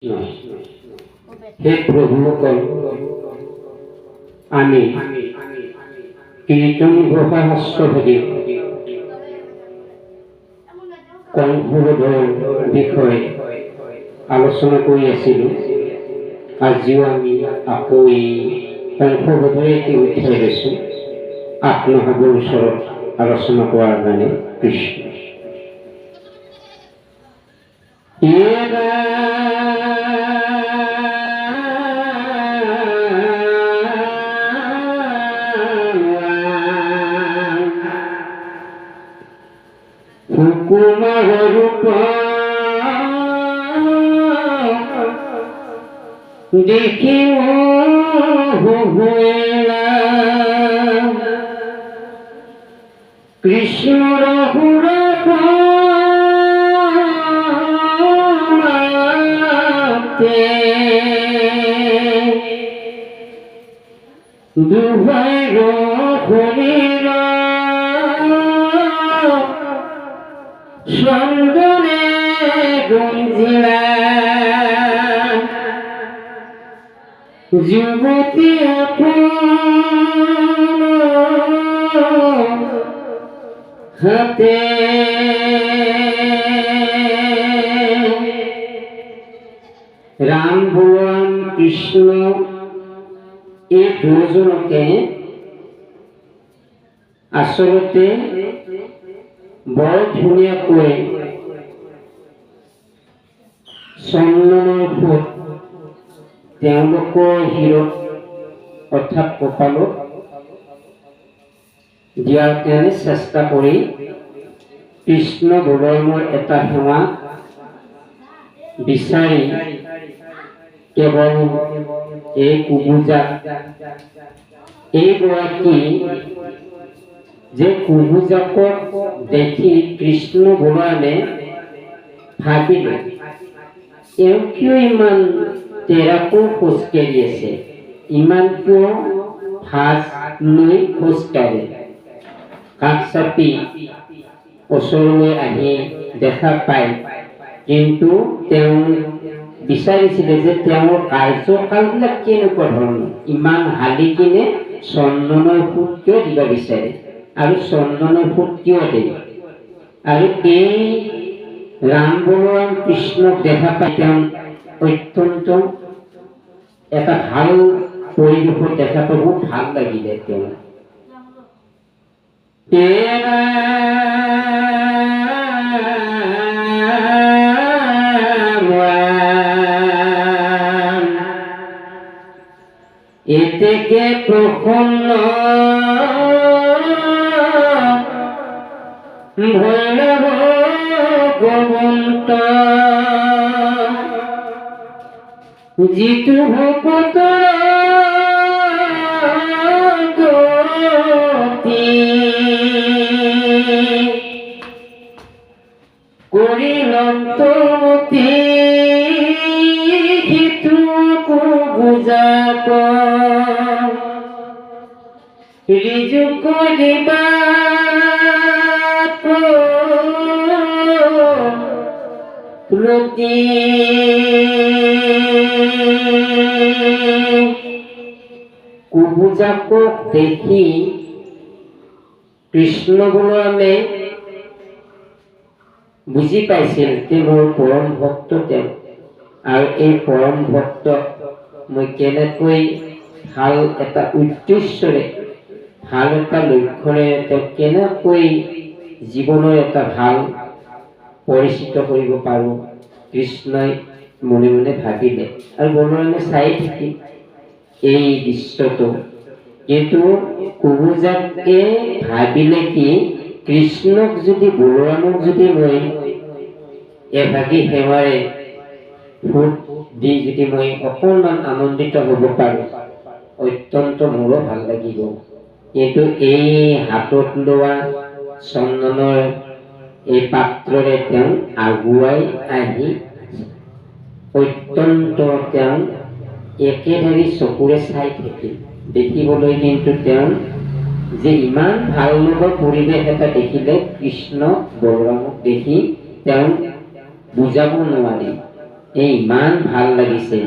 हे प्रभुসকল, আমি কীৰ্তন ঘোষা শাস্ত্ৰভাগী কংসবধৰ বিষয়ে আলোচনা কৰি আছিলোঁ। আজিও আমি আকৌ এই কংসবধৰে এটি অধ্যায় লৈছোঁ আত্মভাৱৰ ওচৰত আলোচনা কৰাৰ কাৰণে। কৃষ্ণ দেখিও কৃষ্ণৰ দুভাই শৰীৰ সঙ্গনে গঞ্জিলা যুবতী হাতে ৰাম ভগবান কৃষ্ণ এই দুজনকে আচলতে বৰ ধুনীয়াকৈ চন্দনৰ ফুট তেওঁলোকৰ শিৰত অৰ্থাৎ কপালত দিয়াৰ কাৰণে চেষ্টা কৰি কৃষ্ণ বলৰামৰ এটা সেৱা বিচাৰি কেৱল এই কুবুজা এইগৰাকী যে কুবুজাকক দেখি কৃষ্ণ বলৰামে ভাবিলে এওঁ কিয় ইমান তেৰাকৈ খোজকাঢ়ি আছে, ইমান কিয় ভাজ লৈ খোজকাঢ়ে। কাষ চাপি ওচৰলৈ আহি দেখা পায়, কিন্তু তেওঁ বিচাৰিছিলে যে তেওঁৰ কাৰ্যকালবিলাক কেনেকুৱা ধৰণৰ, ইমান হালি কিনে চন্দনৰ ফুট কিয় দিব বিচাৰে আৰু চন্দনৰ ফুট কিয় দিয়ে। আৰু এই ৰাম বলৰাম কৃষ্ণক দেখা পাই তেওঁ অত্যন্ত এটা ভাল পৰিৱেশত দেখা পাই বহুত ভাল লাগিলে। তেওঁ এতেকে প্ৰসন্ন ভৈৰৱ ভগৱন্ত যিটো ভকত গতি কৰিলন্তমতি সিটো কুবুজাক ৰিজু কৰিবা প্ৰতি কুবুজাকক দেখি কৃষ্ণ বলৰামে বুজি পাইছিল যে মোৰ পৰম ভক্ত তেওঁ, আৰু এই পৰম ভক্ত মই কেনেকৈ ভাল এটা উদ্দেশ্যৰে ভাল এটা লক্ষ্যৰে তেওঁক কেনেকৈ জীৱনৰ এটা ভাল পৰিচিত কৰিব পাৰোঁ, কৃষ্ণই মনে মনে ভাবিলে। আৰু বলৰামে চাই থাকিল এই দৃশ্যটো, কিন্তু কুবুজাকে ভাবিলে কি কৃষ্ণক যদি বলৰামক যদি মই এভাগী সেৱাৰে ফুট দি যদি মই অকণমান আনন্দিত হ'ব পাৰোঁ, অত্যন্ত মোৰো ভাল লাগিব। কিন্তু এই হাতত লোৱা চন্দনৰ এই পাত্ৰৰে তেওঁ আগুৱাই আহি অত্যন্ত তেওঁ একেধাৰি চকুৰে চাই থাকিল। দেখিবলৈ কিন্তু তেওঁ যে ইমান ভাল লগা পৰিৱেশ এটা দেখিলে কৃষ্ণ বলৰামক দেখি তেওঁ বুজাব নোৱাৰি। এই ইমান ভাল লাগিছে।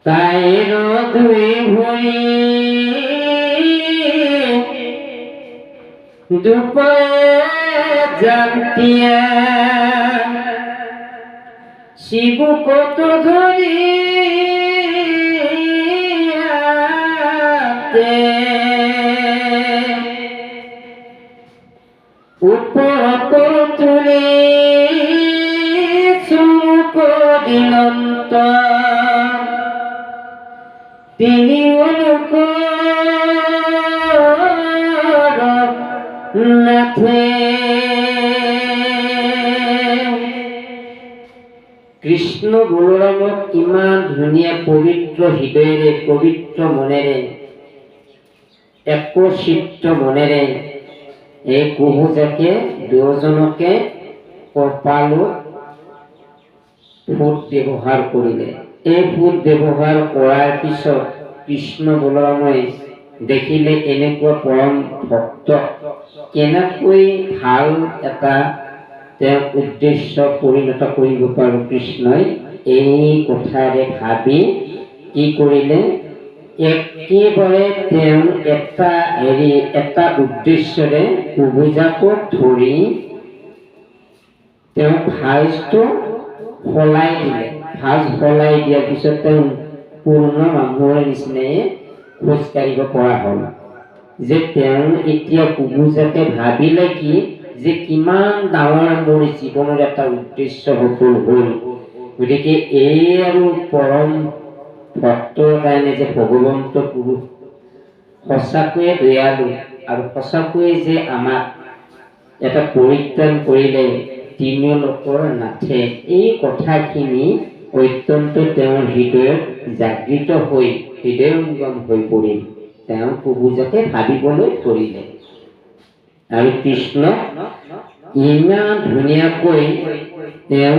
তাইৰ দুই ভৰি দুপজান্তিয়া শিব কত ধৰি উপৰ তুলে চুমুক দিলন্ত তিনি অনুক নাথে। কৃষ্ণ বলৰামক ইমান ধুনীয়া পবিত্ৰ হৃদয়েৰে পবিত্ৰ মনেৰে একচিত্ত মনেৰে এই কুহুজাকে দুজনকে কপালত ফুট ব্যৱহাৰ কৰিলে। এই ফুট ব্যৱহাৰ কৰাৰ পিছত কৃষ্ণ বলৰামে দেখিলে এনেকুৱা পৰম ভক্ত কেনেকৈ ভাল এটা তেওঁ উদ্দেশ্য পৰিণত কৰিব পাৰো কৃষ্ণই এই কথাৰে ভাবি কি কৰিলে একেবাৰে তেওঁ এটা উদ্দেশ্যৰে কুহুজাকক ধৰি তেওঁ ভাঁজটো সলাই দিলে। ভাঁজ সলাই দিয়াৰ পিছত তেওঁ পূৰ্ণ মানুহৰ নিচিনাই খোজ কাঢ়িব পৰা হ'ল। যে তেওঁ এতিয়া কুহুজাকে ভাবিলে কি যে কিমান ডাঙৰ মোৰ জীৱনৰ এটা উদ্দেশ্য সফল হ'ল। গতিকে এই আৰু পৰম ভক্তৰ কাৰণে যে ভগৱন্ত পুৰুষ সঁচাকৈয়ে দয়ালু আৰু সঁচাকৈয়ে যে আমাক এটা পৰিত্ৰাণ কৰিলে তিনিও লোকৰ নাথে, এই কথাখিনি অত্যন্ত তেওঁৰ হৃদয়ত জাগৃত হৈ হৃদয়ঙ্গম হৈ পৰিল। তেওঁ কুহুজাকে ভাবিবলৈ ধৰিলে আৰু কৃষ্ণ ইমান ধুনীয়াকৈ তেওঁ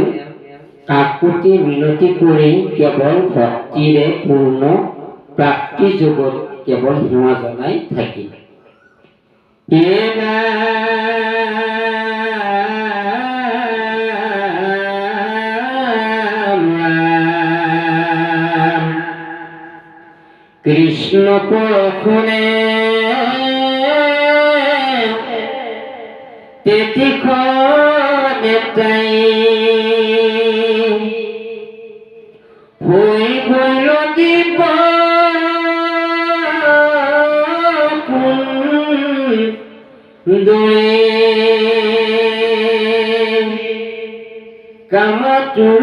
কাকুতি মিনতি কৰি কেৱল ভক্তিৰে পূৰ্ণ প্ৰাপ্তি যোগত কেৱল সেৱা জনাই থাকিল। কৃষ্ণ পৰশুনে তেতিখনে তাই হৈ গল দিব দূৰে কামতুৰ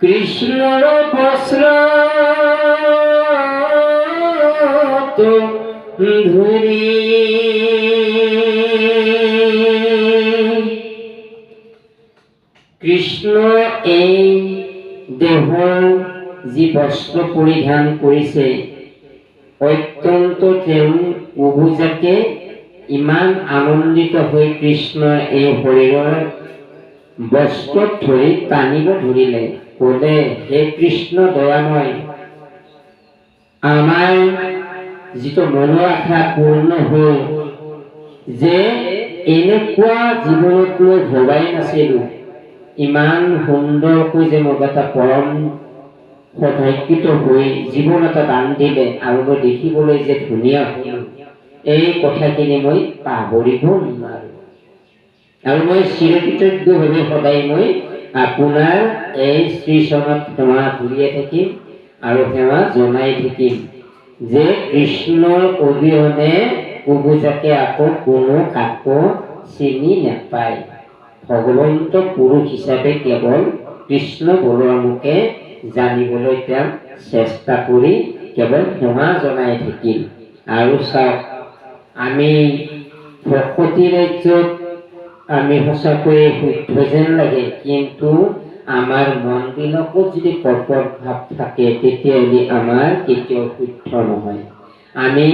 কৃষ্ণৰ বস্ত্ৰ ধৰি কৃষ্ণ এই দেহৰ যি বস্ত্ৰ পৰিধান কৰিছে অত্যন্ত তেওঁ কুহুজাকে ইমান আনন্দিত হৈ কৃষ্ণৰ এই শৰীৰৰ বস্ত্ৰত ধৰি টানিব ধৰিলে। ক'লে হে কৃষ্ণ দয়াময়, আমাৰ যিটো মনৰ আশা পূৰ্ণ হ'ল যে এনেকুৱা জীৱনত মই ভবাই নাছিলো ইমান সুন্দৰকৈ যে মোক এটা পৰম সৌভাগ্যিত হৈ জীৱন এটা দান দিলে আৰু মই দেখিবলৈ যে ধুনীয়া হ'ল এই কথাখিনি মই পাহৰিব নোৱাৰো আৰু মই চিৰকৃতজ্ঞভাৱে সদায় মই আপোনাৰ এই শ্ৰীচৰণত সেৱা ঘূৰিয়ে থাকিম আৰু সেৱা জনাই থাকিম যে কৃষ্ণৰ অবিহনে কুহুজাকে আকৌ কোনো কাকো চিনি নাপায়। ভগৱন্ত পুৰুষ হিচাপে কেৱল কৃষ্ণ বলৰামকে জানিবলৈ তেওঁ চেষ্টা কৰি কেৱল সেৱা জনাই থাকিল। আৰু চাওক আমি ভকতি ৰাজ্যত আমি সঁচাকৈয়ে শুদ্ধ যেন লাগে, কিন্তু আমাৰ মনবিলাকত যদি কপট ভাৱ থাকে তেতিয়াহ'লে আমাৰ কেতিয়াও শুদ্ধ নহয়। আমি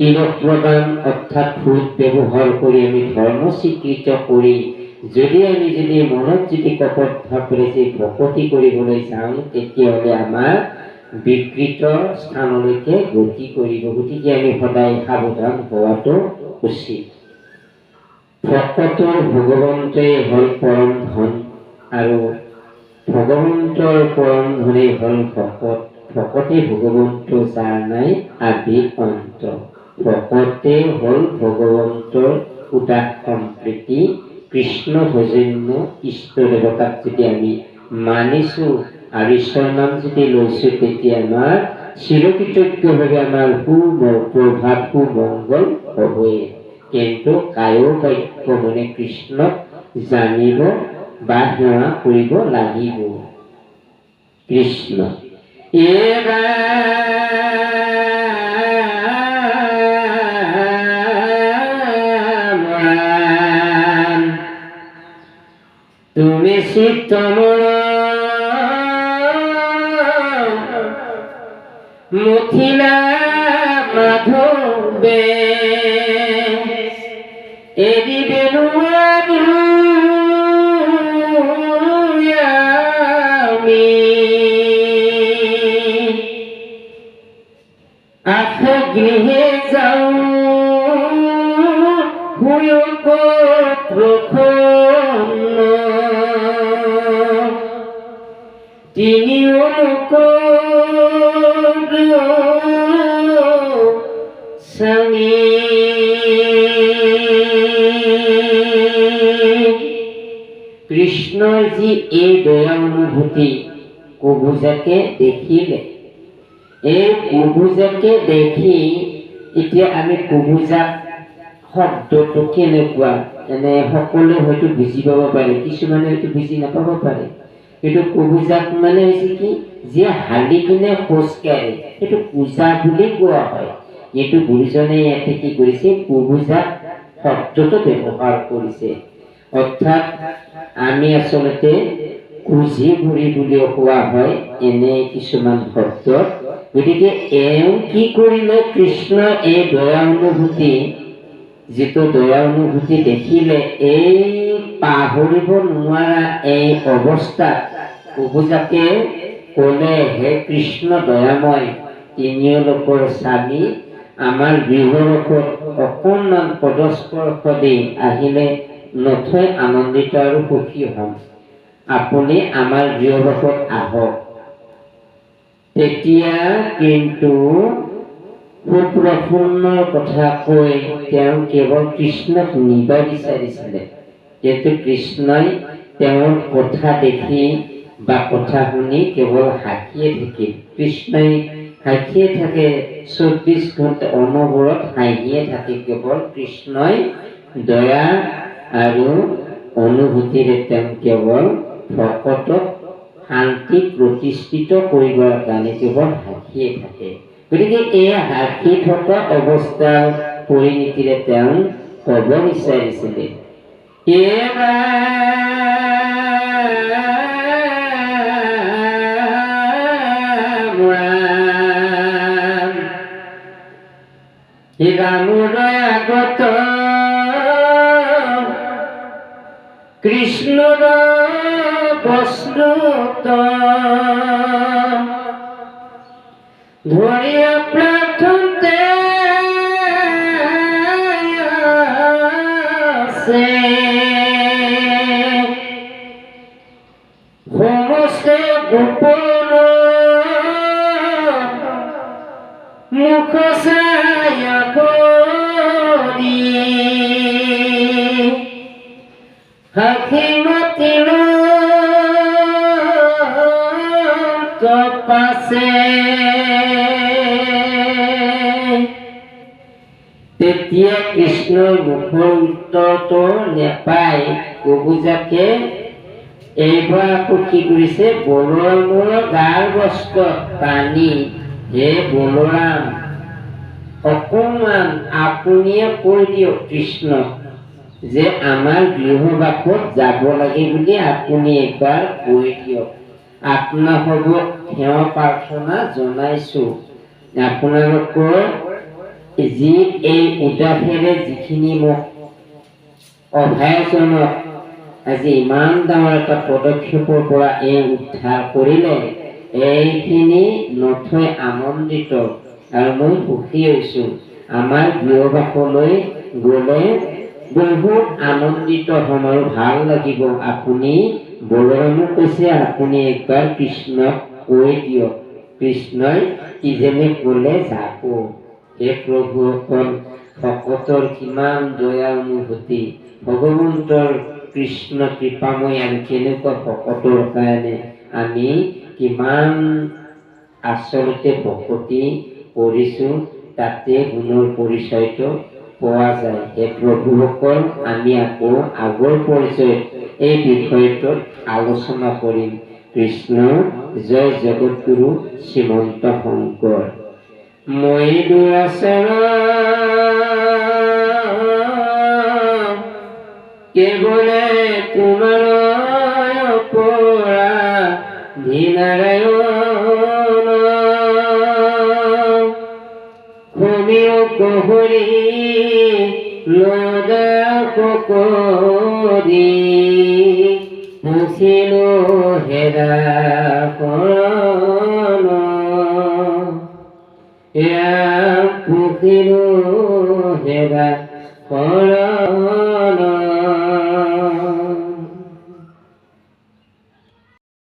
তিলক প্ৰদান অৰ্থাৎ ফুট ব্যৱহাৰ কৰি আমি ধৰ্ম স্বীকৃত কৰি যদি মনত যদি কপট ভাৱেৰে যে ভকতি কৰিবলৈ যাওঁ তেতিয়াহ'লে আমাৰ বিকৃত স্থানলৈকে গতি কৰিব। গতিকে আমি সদায় সাৱধান হোৱাটো উচিত। ভকতৰ ভগৱন্তই হ'ল পৰম ধন আৰু ভগৱন্তৰ পৰম ধনেই হ'ল ভকত। ভকতে ভগৱন্ত যাৰ নাই আদি অন্ত। ভকতে হ'ল ভগৱন্তৰ উদাস সম্প্ৰীতি। কৃষ্ণ ভজন্য ইষ্ট দেৱতাক যদি আমি মানিছো আৰু ঈশ্বৰৰ নাম যদি লৈছো তেতিয়া আমাৰ চিৰকৃতজ্ঞভাৱে আমাৰ সুপ্ৰভাত সুমংগল হ'বই। কিন্তু কায়ো বাক্য মানে কৃষ্ণক জানিব বা সেৱা কৰিব লাগিব। কৃষ্ণ তুমি চিত্তমূল মুথিলা মাধবে এদিবে আমি আঠ গৃহে যাও তিনি লোক স্বামী কৃষ্ণৰ যি এই দয়া অনুভূতি কুবুজাকে দেখিলে, এই কুবুজাকে দেখি এতিয়া আমি কুবুজাক শব্দটো কেনেকুৱা এনে সকলোৱে হয়তো বুজি পাব পাৰে, কিছুমানে হয়তো বুজি নাপাব পাৰে। কিন্তু কুবুজাক মানে হৈছে কি যে হালি কিনে খোজ কাঢ়ে সেইটো পূজা বুলি কোৱা হয়। এইটো গুৰুজনে ইয়াতে কি কৰিছে কুবুজাক শব্দটো ব্যৱহাৰ কৰিছে। অৰ্থাৎ আমি আচলতে কুজি ঘূৰি বুলিও কোৱা হয় এনে কিছুমান শব্দ। গতিকে এওঁ কি কৰিলে কৃষ্ণ এই দয়া অনুভূতি যিটো দয়া অনুভূতি দেখিলে এই পাহৰিব নোৱাৰা এই অৱস্থাত কুবুজাকে ক'লে হে কৃষ্ণ দয়াময় তিনিও লোকৰ স্বামী আমাৰ গৃহৰখত অকণমান পদস্পৰ্শ দি আহিলে নথৈ আনন্দিত আৰু সুখী হ'ম। আপুনি আমাৰ গৃহৰখত আহক। তেতিয়া কিন্তু সুপ্ৰফুল্লৰ কথা কৈ তেওঁ কেৱল কৃষ্ণক নিব বিচাৰিছিলে। কিন্তু কৃষ্ণই তেওঁৰ কথা দেখি বা কথা শুনি কেৱল হাঁহিয়ে থাকিল। কৃষ্ণই হাঁহিয়ে থাকে 24 ঘণ্টা অনবৰত হাঁহিয়ে থাকে। কেৱল কৃষ্ণই দয়া আৰু অনুভূতিৰে তেওঁ কেৱল ভকতক শান্তি প্ৰতিষ্ঠিত কৰিবৰ কাৰণে কেৱল হাঁহিয়ে থাকে। গতিকে এই হাঁহি থকা অৱস্থাৰ পৰিণতিৰে তেওঁ ক'ব বিচাৰিছিলে আগত কৃষ্ণৰ বস্তুত ধৰিয়া প্ৰাৰ্থতে সমস্ত গোপন মুখ ছায়া কৰি হাঁহি মাতিল তপাছে। তেতিয়া কৃষ্ণৰ মুখৰ উত্তৰটো নেপাই কুবুজাকে এইবাৰ আকৌ কি কৰিছে বলোৰামৰ গাৰ বস্ত্ৰ টানি হে বলোৰাম অকণমান আপুনিয়ে কৈ দিয়ক কৃষ্ণ যে আমাৰ গৃহবাসত যাব লাগে বুলি আপুনি একবাৰ কৈ দিয়ক। আপোনালোকক সেৱা প্ৰাৰ্থনা জনাইছো। আপোনালোকৰ যি এই উদাসেৰে যিখিনি মোক অভয়াজনক আজি ইমান ডাঙৰ এটা পদক্ষেপৰ পৰা এই উদ্ধাৰ কৰিলে, এইখিনি নথৈ আনন্দিত আৰু মই সুখী হৈছোঁ। আমাৰ গৃহবাসলৈ গ'লে বহুত আনন্দিত হ'ম আৰু ভাল লাগিব। আপুনি বলৰামে কৈছে আপুনি একবাৰ কৃষ্ণক কৈ দিয়ক, কৃষ্ণই কিজনে ক'লে যাব। হে প্ৰভুসকল, ভকতৰ কিমান দয়া অনুভূতি, ভগৱন্তৰ কৃষ্ণ কৃপাময় আৰু কেনেকুৱা ভকতৰ কাৰণে আমি কিমান আচলতে ভকতি কৰিছোঁ, তাতে গুণৰ পৰিচয়টো পোৱা যায়। হে প্ৰভুসকল, আমি আকৌ আগৰ পৰ্যায়ত এই বিষয়টোত আলোচনা কৰিম। কৃষ্ণ জয় জগতগুৰু শ্ৰীমন্ত শংকৰ। মই দুৰাচৰণ কেৱলে তোমাৰ পৰা ধীনাৰায়ণ কমিও কহৰি লয়দাস কৰি মুছিলো হেৰা শৰণ পুছিলো হেৰা শৰণ